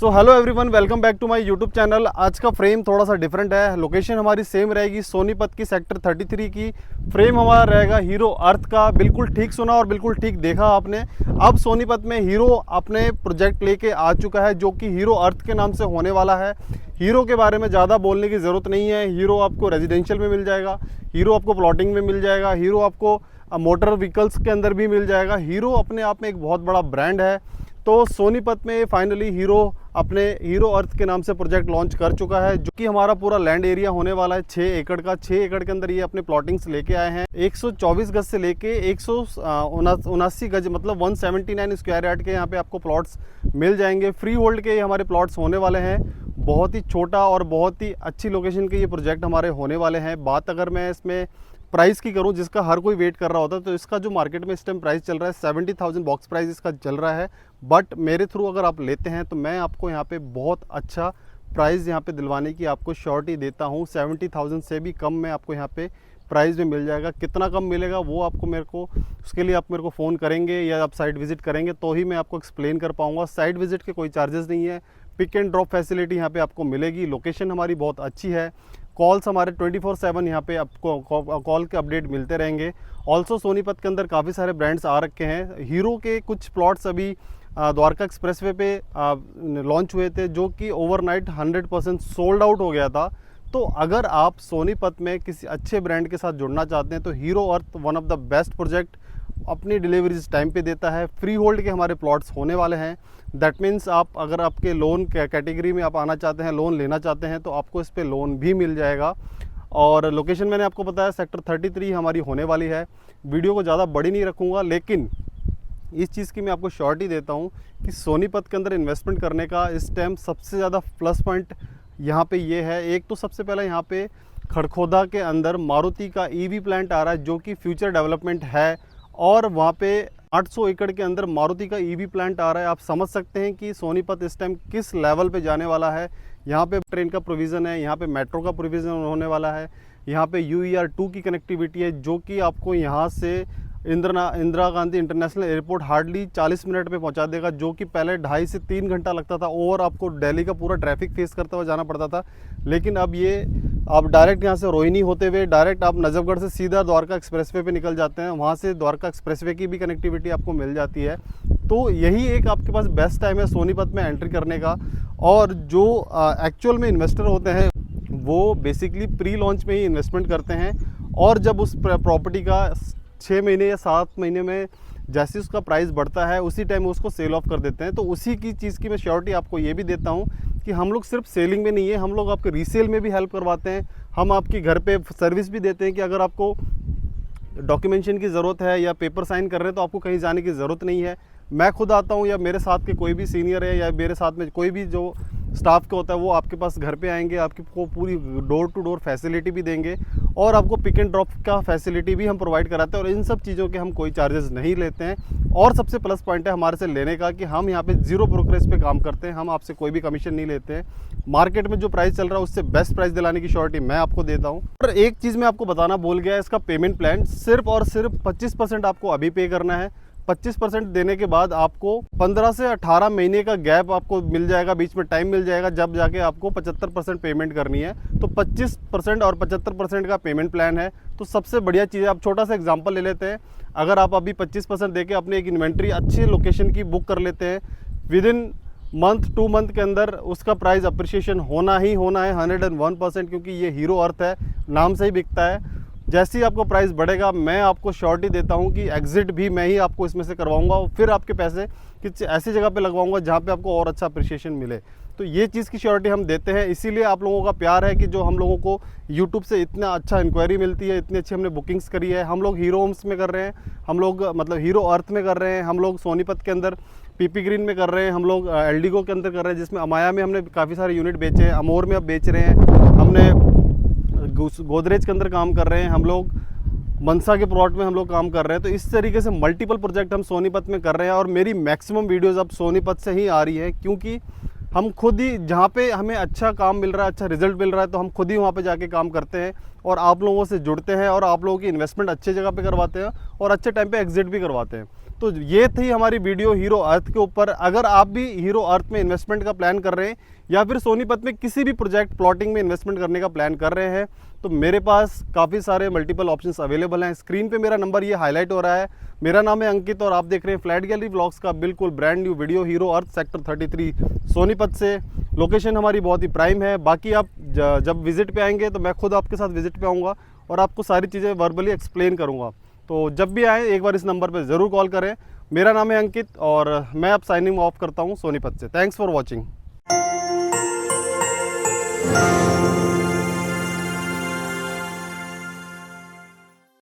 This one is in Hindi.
So hello everyone, welcome back to my YouTube channel. आज का फ्रेम थोड़ा सा डिफरेंट है। लोकेशन हमारी सेम रहेगी, सोनीपत की सेक्टर 33 की। फ्रेम हमारा रहेगा हीरो अर्थ का। बिल्कुल ठीक सुना और बिल्कुल ठीक देखा आपने। अब सोनीपत में हीरो अपने प्रोजेक्ट लेके आ चुका है जो कि हीरो अर्थ के नाम से होने वाला है। हीरो के बारे में ज़्यादा बोलने की ज़रूरत नहीं है। हीरो आपको रेजिडेंशियल में मिल जाएगा, हीरो आपको प्लॉटिंग में मिल जाएगा, हीरो आपको मोटर व्हीकल्स के अंदर भी मिल जाएगा। हीरो अपने आप में एक बहुत बड़ा ब्रांड है। तो सोनीपत में फाइनली हीरो अपने हीरो अर्थ के नाम से प्रोजेक्ट लॉन्च कर चुका है, जो कि हमारा पूरा लैंड एरिया होने वाला है 6 एकड़ का। 6 एकड़ के अंदर ये अपने प्लॉटिंग्स लेके आए हैं। 124 गज से लेके 179 गज मतलब 179 स्क्वायर यार्ड के यहाँ पे आपको प्लॉट्स मिल जाएंगे। फ्री होल्ड के हमारे प्लॉट्स होने वाले हैं। बहुत ही छोटा और बहुत ही अच्छी लोकेशन के ये प्रोजेक्ट हमारे होने वाले हैं। बात अगर मैं इसमें प्राइस की करूं, जिसका हर कोई वेट कर रहा होता है, तो इसका जो मार्केट में इस टाइम प्राइस चल रहा है 70,000 बॉक्स प्राइस इसका चल रहा है। बट मेरे थ्रू अगर आप लेते हैं तो मैं आपको यहाँ पे बहुत अच्छा प्राइस यहाँ पे दिलवाने की आपको श्योरिटी देता हूँ। 70,000 से भी कम में आपको यहाँ पे प्राइस में मिल जाएगा। कितना कम मिलेगा वो आपको उसके लिए आप मेरे को फ़ोन करेंगे या आप साइट विज़िट करेंगे तो ही मैं आपको एक्सप्लेन कर पाऊँगा। साइट विज़िट के कोई चार्जेस नहीं है। पिक एंड ड्रॉप फैसिलिटी यहाँ पे आपको मिलेगी। लोकेशन हमारी बहुत अच्छी है। कॉल्स हमारे 24/7 यहाँ पे आपको कॉल के अपडेट मिलते रहेंगे। ऑल्सो सोनीपत के अंदर काफ़ी सारे ब्रांड्स आ रखे हैं। हीरो के कुछ प्लॉट्स अभी द्वारका एक्सप्रेसवे पे लॉन्च हुए थे, जो कि ओवरनाइट 100% सोल्ड आउट हो गया था। तो अगर आप सोनीपत में किसी अच्छे ब्रांड के साथ जुड़ना चाहते हैं तो hero earth one of the best project अपनी डिलीवरीज टाइम पे देता है। फ्री होल्ड के हमारे प्लॉट्स होने वाले हैं। दैट मीन्स आप अगर आपके लोन कैटेगरी में आप आना चाहते हैं, लोन लेना चाहते हैं, तो आपको इस पे लोन भी मिल जाएगा। और लोकेशन मैंने आपको बताया सेक्टर 33 हमारी होने वाली है। वीडियो को ज़्यादा बड़ी नहीं रखूँगा, लेकिन इस चीज़ की मैं आपको श्योरिटी देता हूँ कि सोनीपत के अंदर इन्वेस्टमेंट करने का इस टाइम सबसे ज़्यादा प्लस पॉइंट यहाँ पे ये है। एक तो सबसे पहला यहाँ पे खड़खोदा के अंदर मारुति का ईवी प्लांट आ रहा है, जो कि फ्यूचर डेवलपमेंट है। और वहाँ पे 800 एकड़ के अंदर मारुति का ईवी प्लांट आ रहा है। आप समझ सकते हैं कि सोनीपत इस टाइम किस लेवल पे जाने वाला है। यहाँ पे ट्रेन का प्रोविज़न है, यहाँ पे मेट्रो का प्रोविज़न होने वाला है, यहाँ पे UER2 की कनेक्टिविटी है, जो कि आपको यहाँ से Indira Gandhi international airport hardly 40 minute में पहुंचा देगा, जो कि पहले 2.5 से 3 घंटा लगता था और आपको दिल्ली का पूरा ट्रैफिक फेस करते हुए जाना पड़ता था। लेकिन अब ये आप डायरेक्ट यहाँ से रोहिणी होते हुए डायरेक्ट आप नजफगढ़ से सीधा द्वारका एक्सप्रेसवे पे निकल जाते हैं। वहाँ से द्वारका एक्सप्रेसवे की भी कनेक्टिविटी आपको मिल जाती है। तो यही एक आपके पास बेस्ट टाइम है सोनीपत में एंट्री करने का। और जो एक्चुअल में इन्वेस्टर होते हैं वो बेसिकली प्री लॉन्च में ही इन्वेस्टमेंट करते हैं, और जब उस प्रॉपर्टी का 6 महीने या 7 महीने में जैसे उसका प्राइस बढ़ता है उसी टाइम उसको सेल ऑफ कर देते हैं। तो उसी की चीज़ की मैं श्योरिटी आपको ये भी देता हूँ कि हम लोग सिर्फ सेलिंग में नहीं है, हम लोग आपके रीसेल में भी हेल्प करवाते हैं। हम आपके घर पे सर्विस भी देते हैं कि अगर आपको डॉक्यूमेंटेशन की ज़रूरत है या पेपर साइन कर रहे हैं तो आपको कहीं जाने की ज़रूरत नहीं है। मैं खुद आता हूँ या मेरे साथ के कोई भी सीनियर है या मेरे साथ में कोई भी जो स्टाफ का होता है वो आपके पास घर पे आएंगे, आपको पूरी डोर टू डोर फैसिलिटी भी देंगे और आपको पिक एंड ड्रॉप का फैसिलिटी भी हम प्रोवाइड कराते हैं। और इन सब चीज़ों के हम कोई चार्जेस नहीं लेते हैं। और सबसे प्लस पॉइंट है हमारे से लेने का कि हम यहाँ पे जीरो ब्रोकरेज पे काम करते हैं। हम आपसे कोई भी कमीशन नहीं लेते हैं। मार्केट में जो प्राइस चल रहा है उससे बेस्ट प्राइस दिलाने की श्योरिटी मैं आपको देता हूँ। और एक चीज़ मैं आपको बताना भूल गया, इसका पेमेंट प्लान सिर्फ और सिर्फ 25% आपको अभी पे करना है। 25% देने के बाद आपको 15 से 18 महीने का गैप आपको मिल जाएगा, बीच में टाइम मिल जाएगा, जब जाके आपको 75% पेमेंट करनी है। तो 25% और 75% का पेमेंट प्लान है। तो सबसे बढ़िया चीज़ है, आप छोटा सा एग्जांपल ले लेते हैं। अगर आप अभी 25% देके अपने एक इन्वेंट्री अच्छी लोकेशन की बुक कर लेते हैं, विद इन मंथ 2 मंथ के अंदर उसका प्राइस अप्रिशिएशन होना ही होना है 101%, क्योंकि ये हीरो अर्थ है, नाम से ही बिकता है। जैसे ही आपको प्राइस बढ़ेगा मैं आपको श्योरिटी देता हूँ कि एग्जिट भी मैं ही आपको इसमें से करवाऊंगा और फिर आपके पैसे किसी ऐसी जगह पे लगवाऊंगा जहाँ पे आपको और अच्छा अप्रिशिएशन मिले। तो ये चीज़ की श्योरिटी हम देते हैं। इसीलिए आप लोगों का प्यार है कि जो हम लोगों को यूट्यूब से इतना अच्छा इंक्वायरी मिलती है, इतनी अच्छी हमने बुकिंग्स करी है। हम लोग हीरो होम्स में कर रहे हैं, हम लोग मतलब हीरो अर्थ में कर रहे हैं, हम लोग सोनीपत के अंदर PP ग्रीन में कर रहे हैं, हम लोग एल्डिगो के अंदर कर रहे हैं, जिसमें अमाया में हमने काफ़ी सारे यूनिट बेचे हैं, अमोर में अब बेच रहे हैं, हमने गोदरेज के अंदर काम कर रहे हैं, हम लोग मनसा के प्लॉट में हम लोग काम कर रहे हैं। तो इस तरीके से मल्टीपल प्रोजेक्ट हम सोनीपत में कर रहे हैं। और मेरी मैक्सिमम वीडियोस अब सोनीपत से ही आ रही है, क्योंकि हम खुद ही जहाँ पे हमें अच्छा काम मिल रहा है, अच्छा रिजल्ट मिल रहा है, तो हम खुद ही वहाँ पे जाके काम करते हैं और आप लोगों से जुड़ते हैं और आप लोगों की इन्वेस्टमेंट अच्छे जगह पे करवाते हैं और अच्छे टाइम पे एग्जिट भी करवाते हैं। तो ये थी हमारी वीडियो हीरो अर्थ के ऊपर। अगर आप भी हीरो अर्थ में इन्वेस्टमेंट का प्लान कर रहे हैं या फिर सोनीपत में किसी भी प्रोजेक्ट प्लॉटिंग में इन्वेस्टमेंट करने का प्लान कर रहे हैं तो मेरे पास काफ़ी सारे मल्टीपल ऑप्शंस अवेलेबल हैं। स्क्रीन पे मेरा नंबर ये हाईलाइट हो रहा है। मेरा नाम है अंकित और आप देख रहे हैं फ्लैट गैलरी व्लॉग्स का बिल्कुल ब्रांड न्यू वीडियो हीरो अर्थ सेक्टर 33 सोनीपत से। लोकेशन हमारी बहुत ही प्राइम है। बाकी आप जब विजिट पे आएंगे तो मैं खुद आपके साथ विजिट पे आऊँगा और आपको सारी चीज़ें वर्बली एक्सप्लेन करूँगा। तो जब भी आएँ एक बार इस नंबर पर ज़रूर कॉल करें। मेरा नाम है अंकित और मैं अब साइनिंग ऑफ करता हूँ सोनीपत से। Thanks for watching.